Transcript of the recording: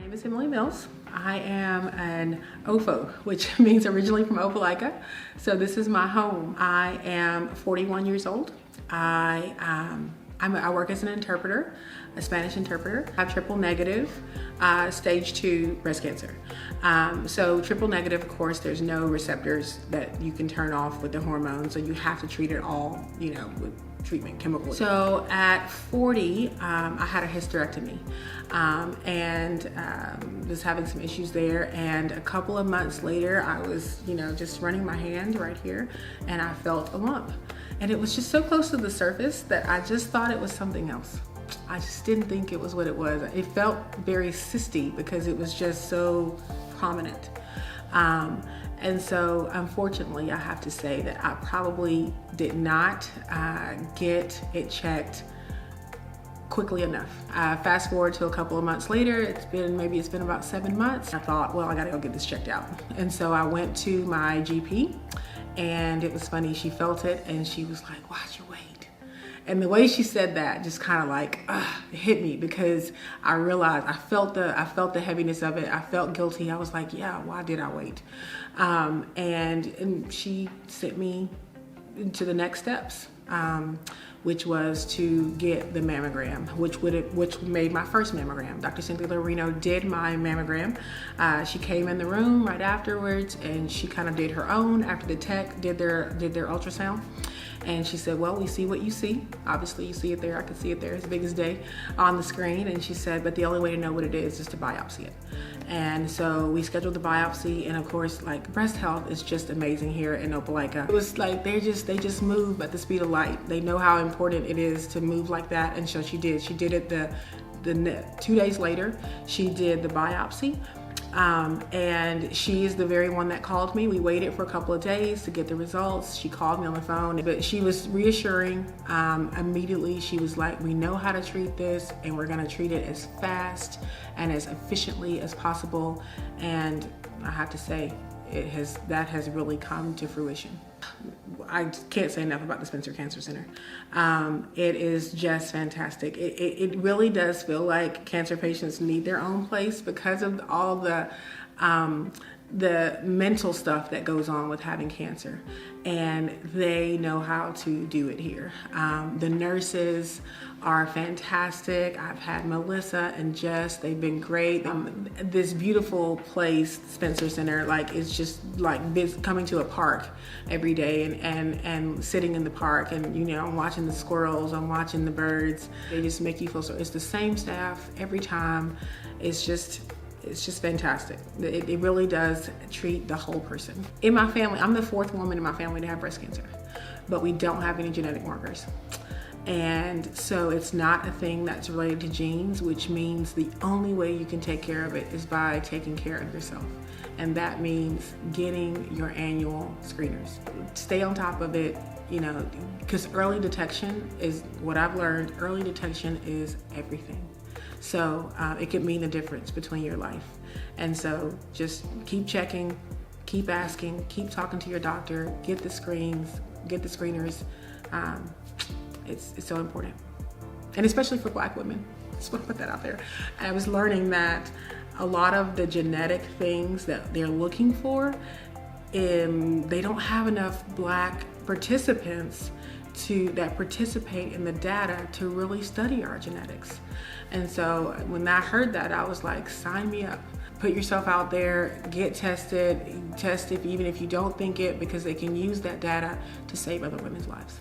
My name is Emily Mills. I am an OFO, which means originally from Opelika. So this is my home. I am 41 years old. I work as an interpreter, a Spanish interpreter. I have triple negative, stage 2 breast cancer. So triple negative, of course, there's no receptors that you can turn off with the hormones, so you have to treat it all, with treatment chemicals. So at 40, I had a hysterectomy and was having some issues there. And a couple of months later, I was, just running my hand right here, and I felt a lump. And it was just so close to the surface that I just thought it was something else. I just didn't think it was what it was. It felt very cysty because it was just so prominent. And so unfortunately, I have to say that I probably did not get it checked quickly enough. Fast forward to a couple of months later, it's been about 7 months. I thought, well, I gotta go get this checked out. And so I went to my GP, and it was funny, she felt it and she was like, watch your weight. And the way she said that just kind of like it hit me, because I realized I felt the heaviness of it. I felt guilty. I was like, yeah, why did I wait? And she sent me to the next steps, which was to get the mammogram, which made my first mammogram. Dr. Cynthia Lorino did my mammogram. She came in the room right afterwards, and she kind of did her own after the tech did their ultrasound. And she said, well, we see what you see. Obviously you see it there, I could see it there, as big as day on the screen. And she said, but the only way to know what it is to biopsy it. And so we scheduled the biopsy, and of course, like, breast health is just amazing here in Opelika. It was like, they just move at the speed of light. They know how important it is to move like that. And so she did it the 2 days later, she did the biopsy. And she is the very one that called me. We waited for a couple of days to get the results. She called me on the phone, but she was reassuring. Immediately she was like, we know how to treat this, and we're gonna treat it as fast and as efficiently as possible. And I have to say, that has really come to fruition. I can't say enough about the Spencer Cancer Center. It is just fantastic. It really does feel like cancer patients need their own place because of all the mental stuff that goes on with having cancer, and they know how to do it here. The nurses are fantastic. I've had Melissa and Jess, they've been great. This beautiful place, Spencer Center, like, it's just like coming to a park every day and sitting in the park, and I'm watching the squirrels, I'm watching the birds. They just make you feel so. It's the same staff every time. It's just fantastic. It really does treat the whole person. In my family, I'm the 4th woman in my family to have breast cancer, but we don't have any genetic markers. And so it's not a thing that's related to genes, which means the only way you can take care of it is by taking care of yourself. And that means getting your annual screeners. Stay on top of it, because early detection is what I've learned. Early detection is everything. So it could mean the difference between your life. And so just keep checking, keep asking, keep talking to your doctor, get the screens, get the screeners. It's so important. And especially for Black women. Just want to put that out there. I was learning that a lot of the genetic things that they're looking for, they don't have enough Black participants that participate in the data to really study our genetics. And so when I heard that, I was like, sign me up. Put yourself out there, get tested, test it even if you don't think it, because they can use that data to save other women's lives.